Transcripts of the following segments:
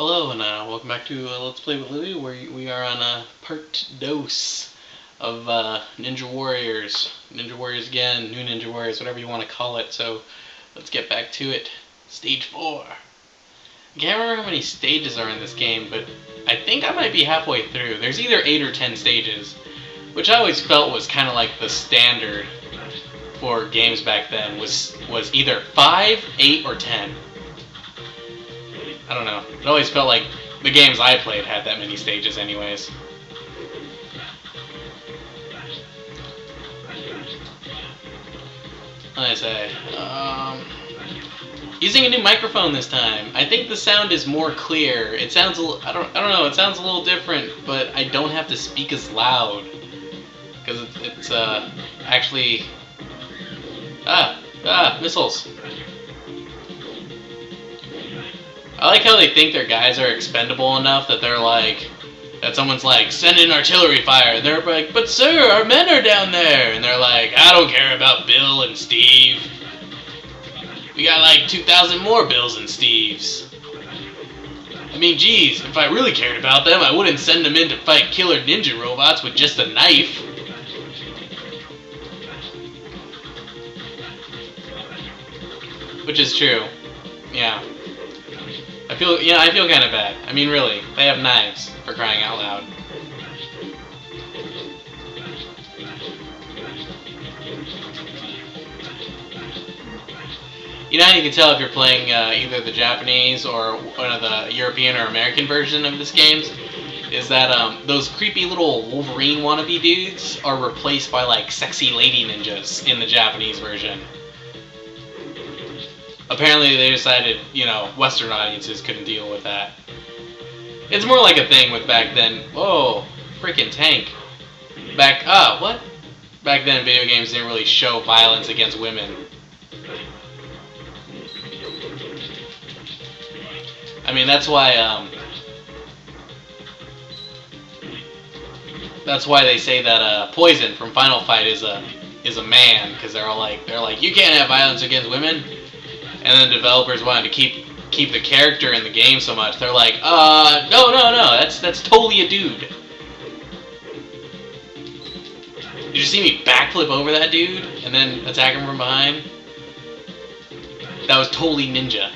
Hello and welcome back to Let's Play with Luie, where we are on part dos of Ninja Warriors. Ninja Warriors again, new Ninja Warriors, whatever you want to call it. So let's get back to it. Stage 4. I can't remember how many stages are in this game, but I think I might be halfway through. There's either 8 or 10 stages, which I always felt was kind of like the standard for games back then, was either 5, 8, or 10. I don't know. It always felt like the games I played had that many stages anyways. What did I say? Using a new microphone this time. I think the sound is more clear. It sounds I don't know, it sounds a little different, but I don't have to speak as loud. Because it's actually... missiles. I like how they think their guys are expendable enough that they're like, that someone's like, send in artillery fire. And they're like, but sir, our men are down there. And they're like, I don't care about Bill and Steve. We got like 2,000 more Bills and Steves. I mean, geez, if I really cared about them, I wouldn't send them in to fight killer ninja robots with just a knife. Which is true. Yeah. I feel kind of bad. I mean, really, they have knives, for crying out loud. You know how you can tell if you're playing either the Japanese or one of the European or American version of this games? Is that those creepy little Wolverine wannabe dudes are replaced by like sexy lady ninjas in the Japanese version. Apparently they decided, you know, Western audiences couldn't deal with that. It's more like a thing with back then. Whoa, freaking tank. Back then video games didn't really show violence against women. I mean, that's why they say that Poison from Final Fight is a man, because they're like, you can't have violence against women. And then developers wanted to keep the character in the game so much, they're like, no, that's totally a dude. Did you see me backflip over that dude and then attack him from behind? That was totally ninja.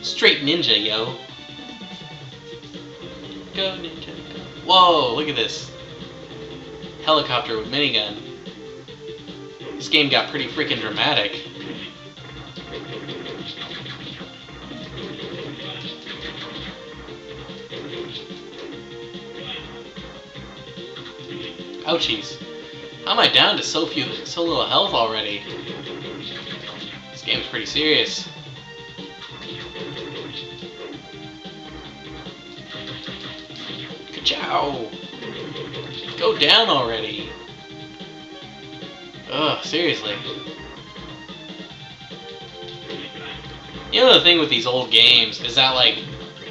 Straight ninja, yo. Go ninja, go. Whoa, look at this. Helicopter with minigun. This game got pretty freaking dramatic. Ouchies. How am I down to so little health already? This game's pretty serious. Ka-chow! Go down already. Ugh, seriously. You know the thing with these old games is that, like,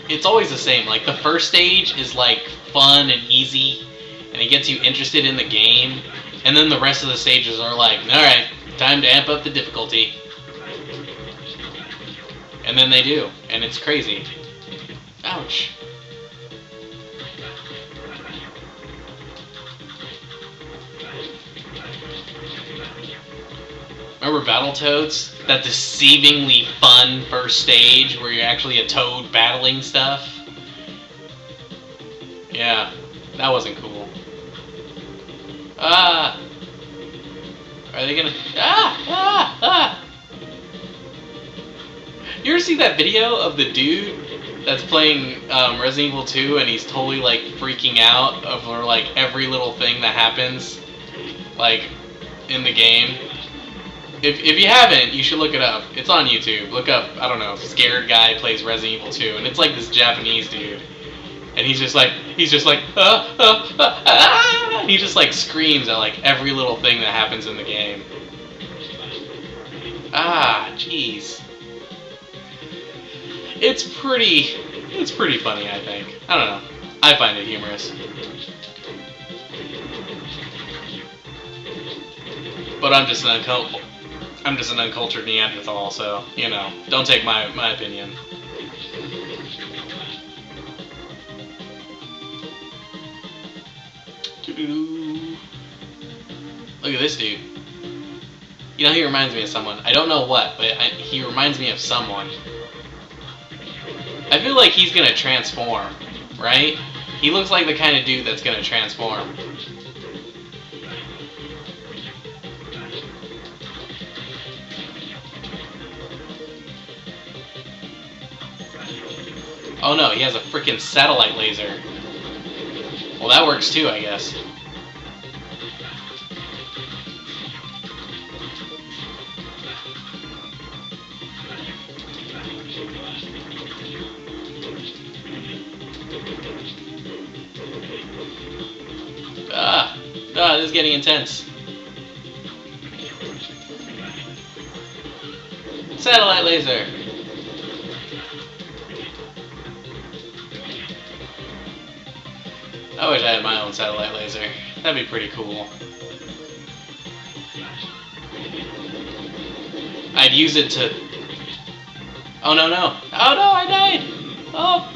it's always the same. Like, the first stage is, like, fun and easy, and it gets you interested in the game, and then the rest of the stages are like, alright, time to amp up the difficulty. And then they do, and it's crazy. Ouch. Remember Battletoads? That deceivingly fun first stage where you're actually a toad battling stuff? Yeah, that wasn't cool. Are they gonna... You ever see that video of the dude that's playing Resident Evil 2 and he's totally like freaking out over like every little thing that happens like in the game? If you haven't, you should look it up. It's on YouTube. Look up, I don't know, scared guy plays Resident Evil 2, and it's like this Japanese dude. And he's just like, he just like screams at like every little thing that happens in the game. Jeez. It's pretty funny, I think. I don't know. I find it humorous. But I'm just an uncultured Neanderthal, so, you know, don't take my opinion. Look at this dude. You know, he reminds me of someone. I don't know what, but he reminds me of someone. I feel like he's gonna transform, right? He looks like the kind of dude that's gonna transform. Oh no, he has a freaking satellite laser. Well, that works too, I guess. This is getting intense. Satellite laser. I wish I had my own satellite laser. That'd be pretty cool. I'd use it to... Oh no, no. Oh no, I died! Oh!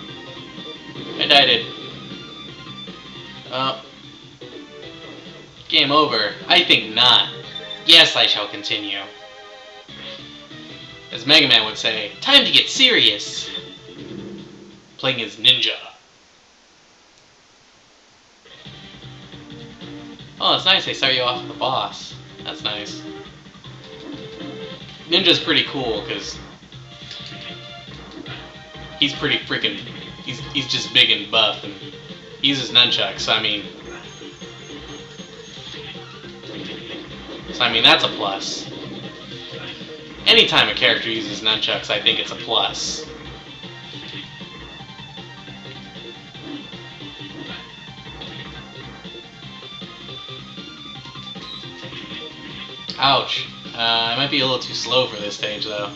I died it. Oh. Game over. I think not. Yes, I shall continue. As Mega Man would say, time to get serious! Playing as Ninja. Oh, it's nice they start you off with the boss. That's nice. Ninja's pretty cool, because he's pretty freaking... He's just big and buff, and he uses nunchucks, so I mean, that's a plus. Anytime a character uses nunchucks, I think it's a plus. Ouch. I might be a little too slow for this stage, though.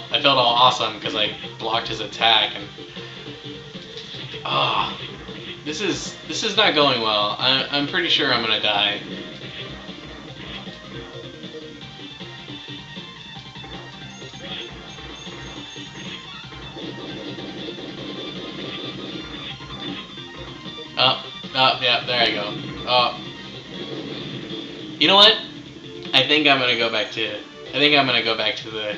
I felt all awesome because I blocked his attack, and this is not going well. I'm pretty sure I'm gonna die. Yeah, there I go. You know what? I think I'm gonna go back to the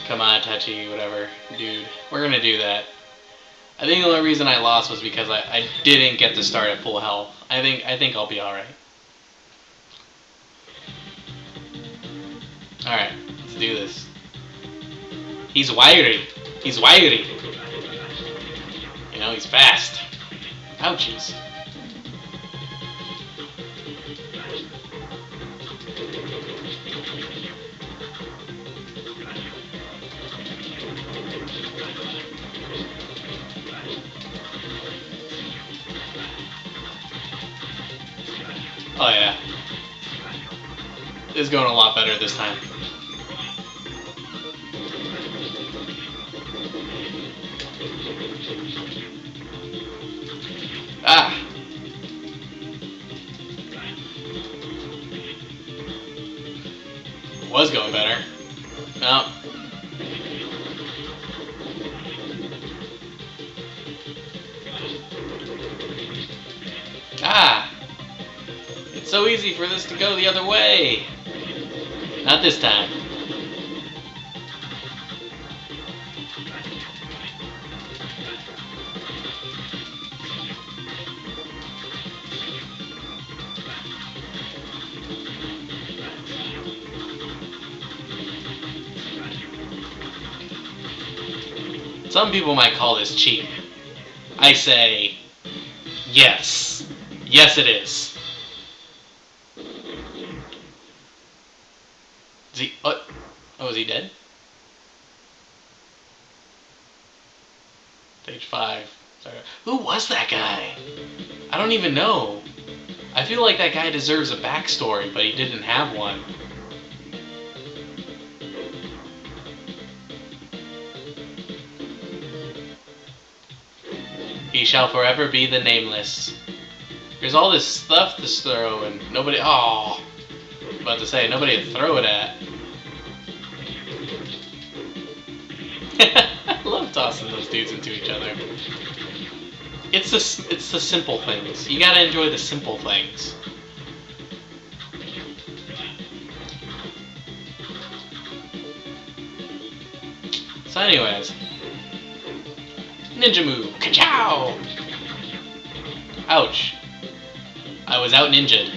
come on, touchy, whatever, dude. We're gonna do that. I think the only reason I lost was because I didn't get to start at full health. I think I'll be alright. Alright, let's do this. He's wiry. He's wiry. You know, he's fast. Ouchies. Oh yeah. It's going a lot better this time. Was going better. No. It's so easy for this to go the other way. Not this time. Some people might call this cheating. I say, yes. Yes, it is. Is he... Oh, is he dead? Stage 5. Sorry. Who was that guy? I don't even know. I feel like that guy deserves a backstory, but he didn't have one. He shall forever be the nameless. There's all this stuff to throw and nobody... Oh. about to say, nobody to throw it at. I love tossing those dudes into each other. It's the simple things. You gotta enjoy the simple things. So anyways, ninja move, ka-chow! Ouch. I was out ninja'd.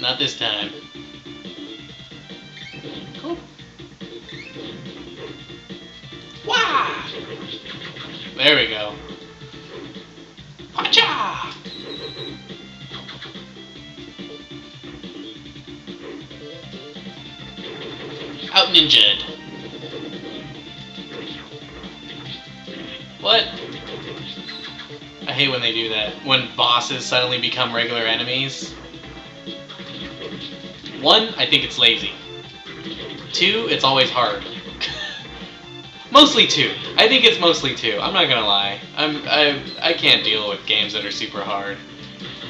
Not this time. Cool. Wah! There we go. Pacha! Out ninja'd. What? I hate when they do that. When bosses suddenly become regular enemies. 1, I think it's lazy. 2, it's always hard. Mostly 2. I think it's mostly 2. I'm not gonna lie. I can't deal with games that are super hard.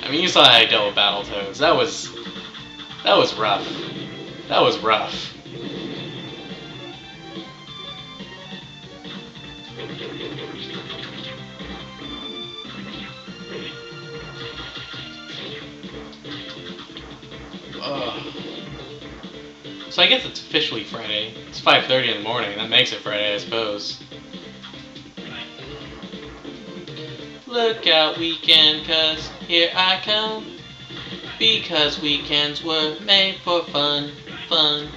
I mean, you saw how I dealt with Battletoads. That was rough. That was rough. So I guess it's officially Friday. It's 5:30 in the morning. That makes it Friday, I suppose. Look out, weekend, 'cause here I come. Because weekends were made for fun, fun.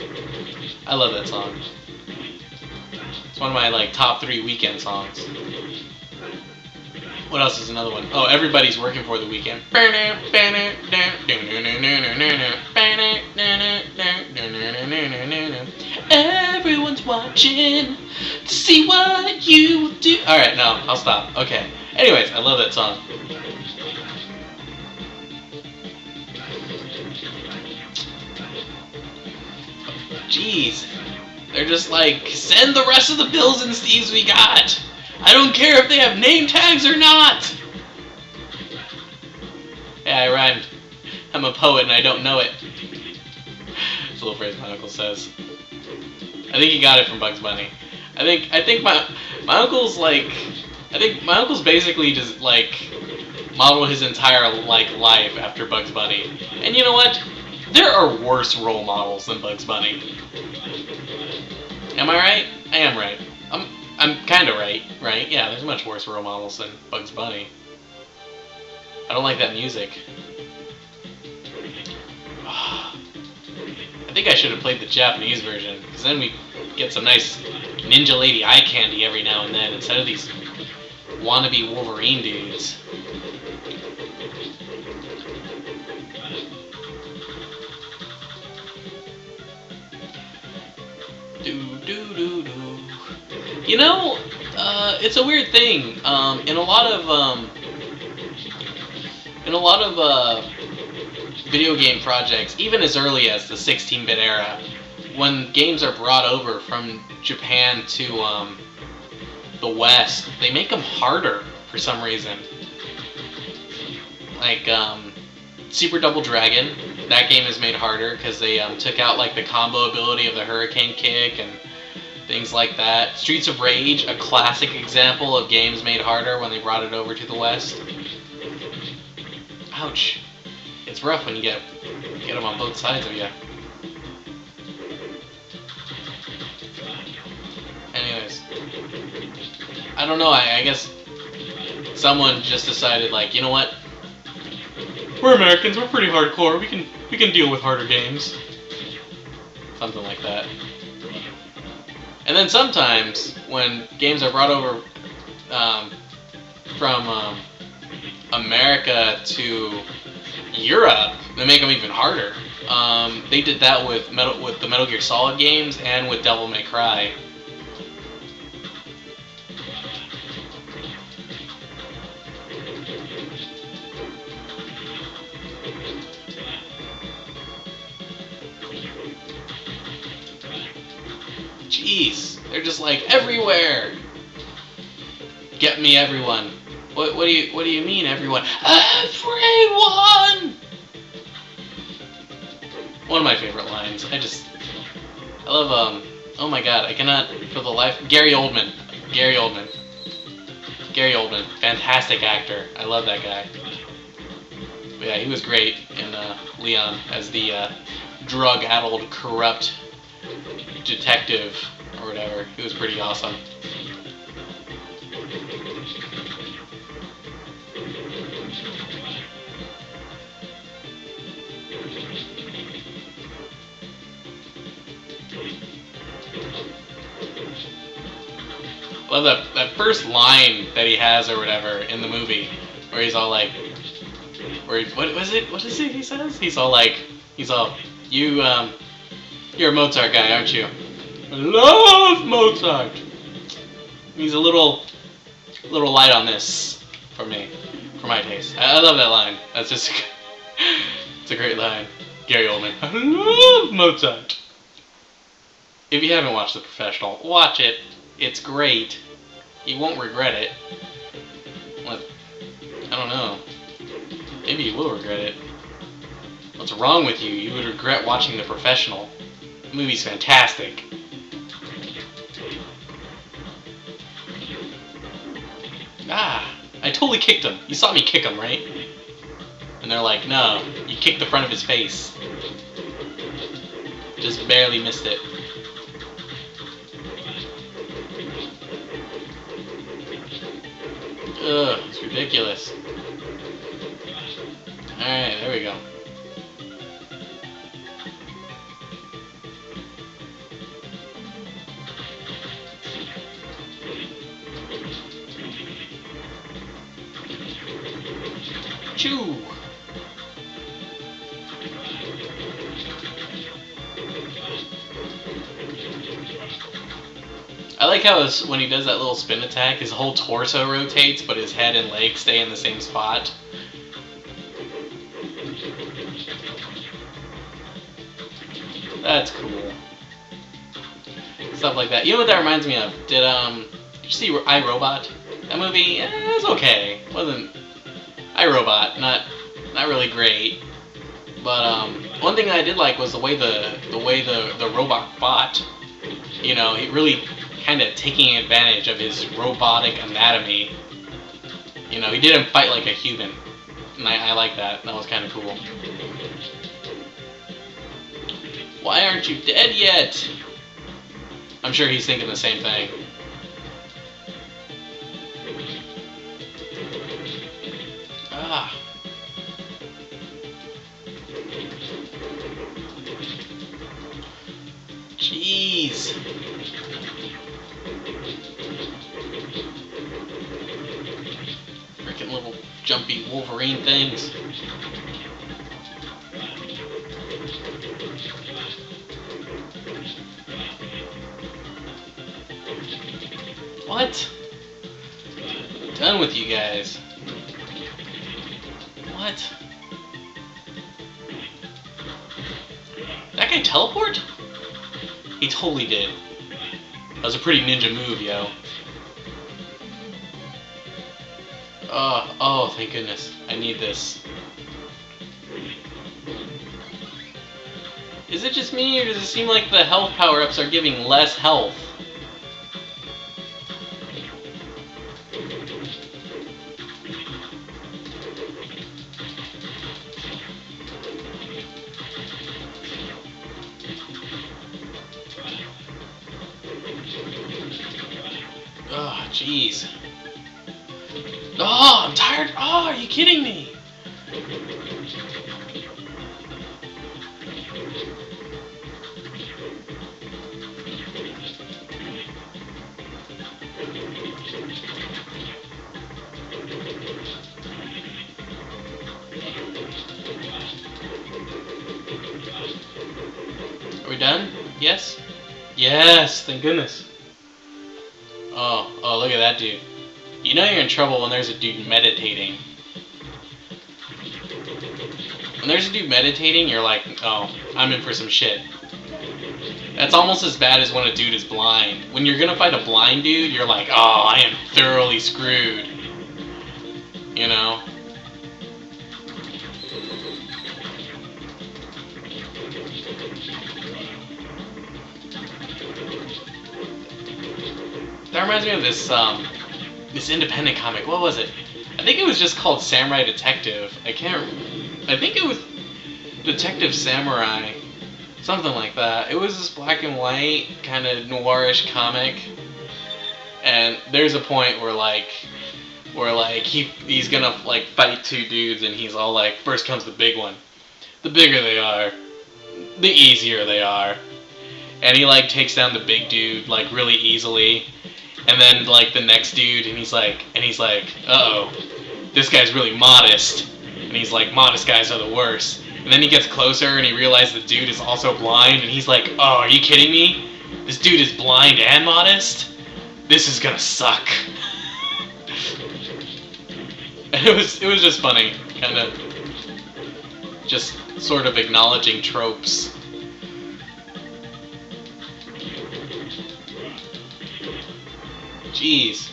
I love that song. It's one of my top 3 weekend songs. What else is another one? Oh, Everybody's Working for the Weekend. Everyone's watching to see what you will do. Alright, no, I'll stop. Okay. Anyways, I love that song. Jeez. They're just like, send the rest of the Bills and Steves we got. I don't care if they have name tags or not! Yeah, I rhymed. I'm a poet and I don't know it. It's a little phrase my uncle says. I think he got it from Bugs Bunny. I think my uncle's my uncle's basically just model his entire life after Bugs Bunny. And you know what? There are worse role models than Bugs Bunny. Am I right? I am right. I'm kind of right? Yeah, there's much worse role models than Bugs Bunny. I don't like that music. I think I should have played the Japanese version, because then we get some nice Ninja Lady eye candy every now and then, instead of these wannabe Wolverine dudes. You know, it's a weird thing. In a lot of video game projects, even as early as the 16-bit era, when games are brought over from Japan to the West, they make them harder for some reason. Like Super Double Dragon, that game is made harder because they took out the combo ability of the Hurricane Kick and things like that. Streets of Rage, a classic example of games made harder when they brought it over to the West. Ouch. It's rough when you get them on both sides of you. Anyways. I don't know, I guess someone just decided, you know what? We're Americans, we're pretty hardcore, we can deal with harder games. Something like that. And then sometimes, when games are brought over from America to Europe, they make them even harder. They did that with the Metal Gear Solid games and with Devil May Cry. Jeez, they're just like everywhere. Get me, everyone. What do you mean, everyone? Everyone. One of my favorite lines. I love oh my god, I cannot for the life. Gary Oldman, fantastic actor. I love that guy. But yeah, he was great in Leon as the drug-addled, corrupt detective or whatever. He was pretty awesome. I love that first line that he has or whatever in the movie, where he's all like, what is it he says? He's all, you're a Mozart guy, aren't you? I love Mozart. He's a little light on this for me, for my taste. I love that line. That's just, it's a great line. Gary Oldman, I love Mozart. If you haven't watched The Professional, watch it. It's great. You won't regret it. What? I don't know. Maybe you will regret it. What's wrong with you? You would regret watching The Professional. The movie's fantastic. Ah, I totally kicked him. You saw me kick him, right? And they're like, no, you kicked the front of his face. Just barely missed it. Ugh, it's ridiculous. Alright, there we go. Choo! I like how when he does that little spin attack, his whole torso rotates, but his head and legs stay in the same spot. That's cool. Stuff like that. You know what that reminds me of? Did you see iRobot? That movie, it was okay. Wasn't iRobot, not really great. But one thing I did like was the way the robot fought. You know, he really kind of taking advantage of his robotic anatomy. You know, he didn't fight like a human. And I like that. That was kind of cool. Why aren't you dead yet? I'm sure he's thinking the same thing. Ah. Jeez. Freaking little jumpy Wolverine things. What? Done with you guys. What? That guy teleport? He totally did. That was a pretty ninja move, yo. Oh, thank goodness. I need this. Is it just me, or does it seem like the health power-ups are giving less health? Oh, jeez. Oh, I'm tired. Oh, are you kidding me? Are we done? Yes? Yes, thank goodness. Oh, look at that dude. You know you're in trouble when there's a dude meditating. When there's a dude meditating, you're like, oh, I'm in for some shit. That's almost as bad as when a dude is blind. When you're gonna fight a blind dude, you're like, oh, I am thoroughly screwed. You know? That reminds me of this independent comic. What was it? I think it was just called Samurai Detective. I think it was Detective Samurai. Something like that. It was this black and white, kind of noirish comic. And there's a point where he's gonna like fight two dudes, and he's all like, first comes the big one. The bigger they are, the easier they are. And he like takes down the big dude like really easily. And then like the next dude, and he's like, uh-oh, this guy's really modest. And he's like, modest guys are the worst. And then he gets closer, and he realizes the dude is also blind, and he's like, oh, are you kidding me? This dude is blind and modest? This is gonna suck. And it was just funny, kind of just sort of acknowledging tropes. Jeez.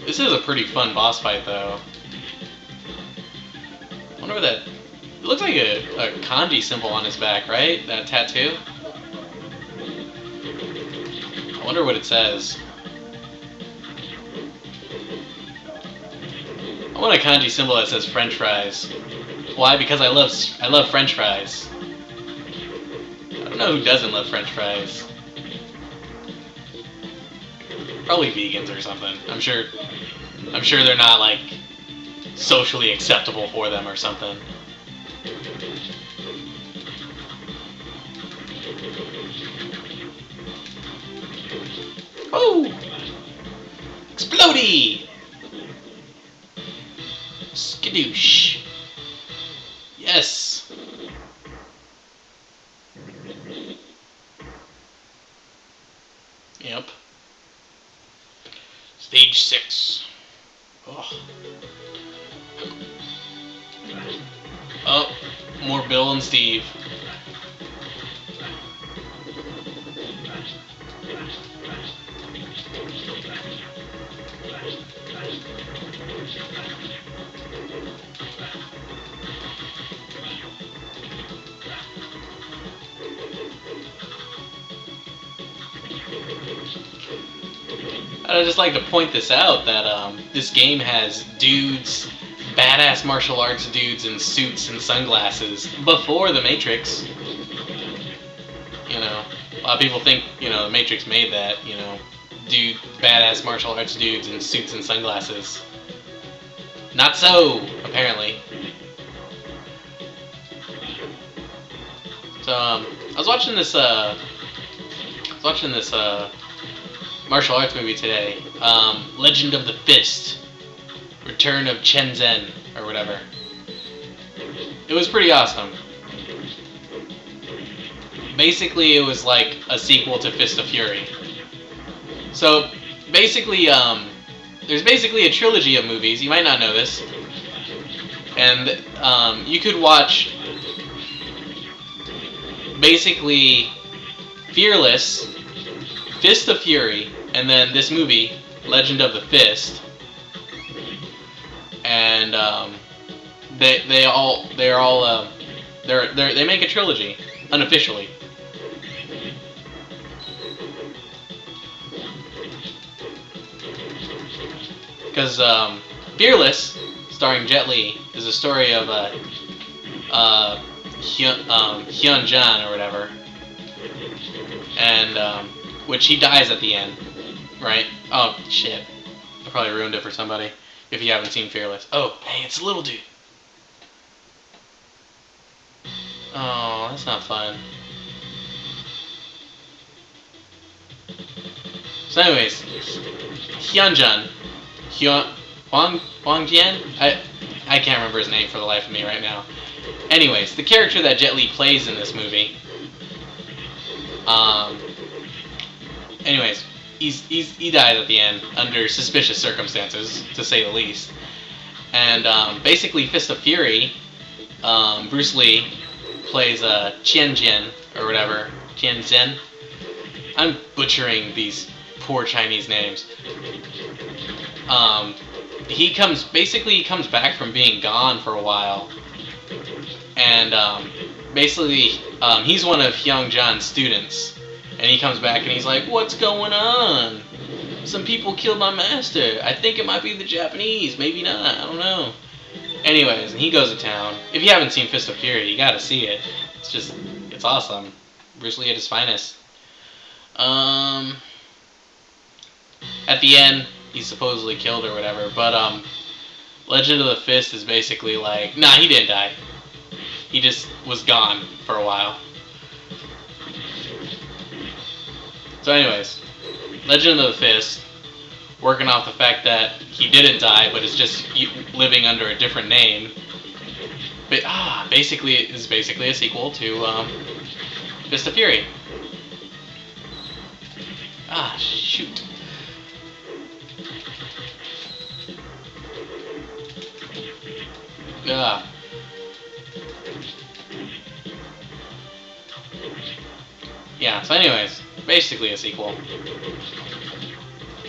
This is a pretty fun boss fight, though. I wonder what that... It looks like a kanji symbol on his back, right? That tattoo? I wonder what it says. I want a kanji symbol that says French fries. Why? Because I love French fries. I don't know who doesn't love French fries. Probably vegans or something. I'm sure they're not like socially acceptable for them or something. Oh! Explodey! Skadoosh. Yes! Yep. Stage 6. Oh. Oh, more Bill and Steve. I'd just like to point this out that this game has dudes, badass martial arts dudes in suits and sunglasses before the Matrix. You know, a lot of people think, you know, the Matrix made that, you know, badass martial arts dudes in suits and sunglasses. Not so, apparently. So, I was watching this martial arts movie today, Legend of the Fist, Return of Chen Zhen, or whatever. It was pretty awesome. Basically, it was like a sequel to Fist of Fury. So, basically, there's basically a trilogy of movies, you might not know this, and you could watch, basically, Fearless, Fist of Fury, and then this movie, Legend of the Fist, and they make a trilogy unofficially. Because Fearless, starring Jet Li, is a story of Hyun Jan or whatever, and which he dies at the end, right? Oh shit! I probably ruined it for somebody if you haven't seen Fearless. Oh, hey, it's a little dude. Oh, that's not fun. So, anyways, Hyunjin, Huang Jian. I can't remember his name for the life of me right now. Anyways, the character that Jet Li plays in this movie. Anyways, he dies at the end under suspicious circumstances, to say the least. And basically, Fist of Fury, Bruce Lee, plays Qian or whatever. Qian. I'm butchering these poor Chinese names. He comes back from being gone for a while, and basically he's one of Hyung Jan's students, and he comes back and he's like, "What's going on? Some people killed my master. I think it might be the Japanese, maybe not. I don't know." Anyways, and he goes to town. If you haven't seen Fist of Fury, you gotta see it. It's awesome. Bruce Lee at his finest. At the end, he's supposedly killed or whatever, but Legend of the Fist is basically like, nah, he didn't die. He just was gone for a while. So anyways, Legend of the Fist, working off the fact that he didn't die, but is just living under a different name. But basically, it is basically a sequel to Fist of Fury. Shoot. Yeah, so anyways, basically a sequel.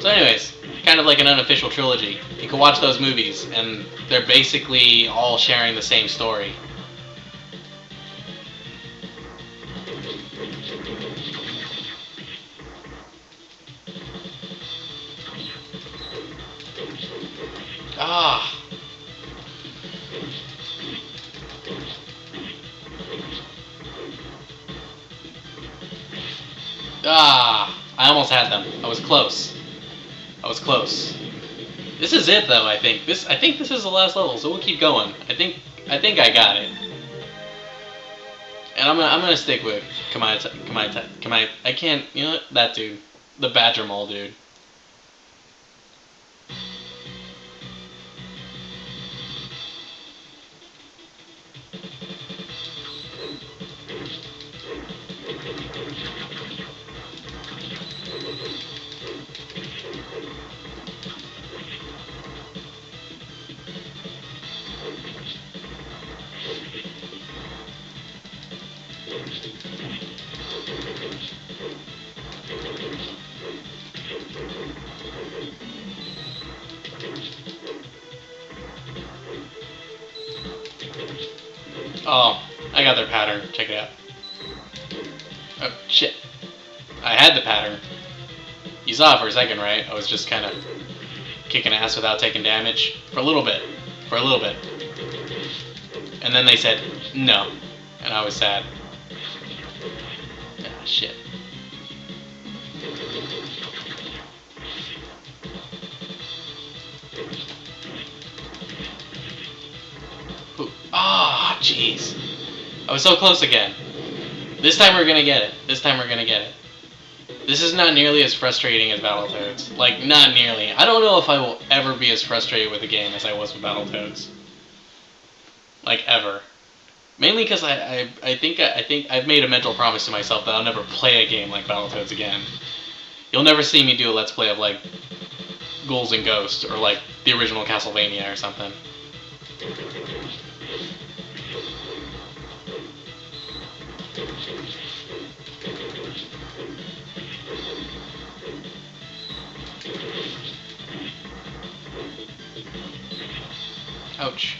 So anyways, kind of like an unofficial trilogy. You can watch those movies, and they're basically all sharing the same story. I almost had them. I was close. This is it, though. I think this is the last level, so we'll keep going. I think I got it. And I'm gonna stick with Kamai. I can't. You know what? That dude, the Badger Mole dude. Oh, I got their pattern. Check it out. Oh, shit. I had the pattern. You saw it for a second, right? I was just kind of kicking ass without taking damage. For a little bit. And then they said, no. And I was sad. Shit. Jeez. I was so close again. This time we're gonna get it. This is not nearly as frustrating as Battletoads. Like, not nearly. I don't know if I will ever be as frustrated with a game as I was with Battletoads. Like, ever. Mainly because I think I've made a mental promise to myself that I'll never play a game like Battletoads again. You'll never see me do a Let's Play of, like, Ghouls and Ghosts, or, like, the original Castlevania or something. Ouch.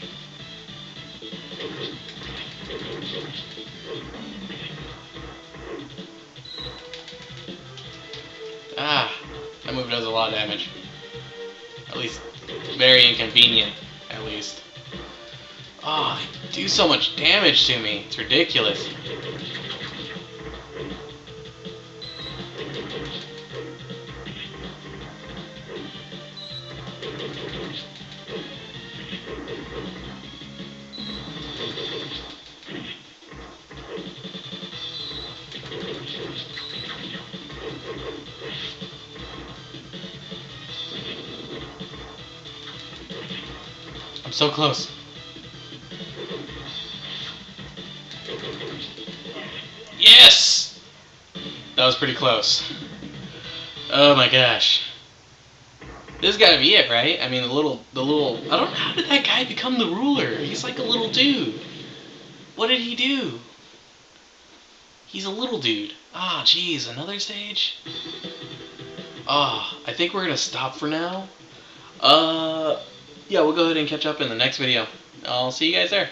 That move does a lot of damage. At least, very inconvenient, at least. They do so much damage to me. It's ridiculous. I'm so close. Yes! That was pretty close. Oh my gosh. This has gotta be it, right? I mean, the little, I don't know, how did that guy become the ruler? He's like a little dude. What did he do? He's a little dude. Ah, jeez, another stage? Ah, I think we're gonna stop for now. Yeah, we'll go ahead and catch up in the next video. I'll see you guys there.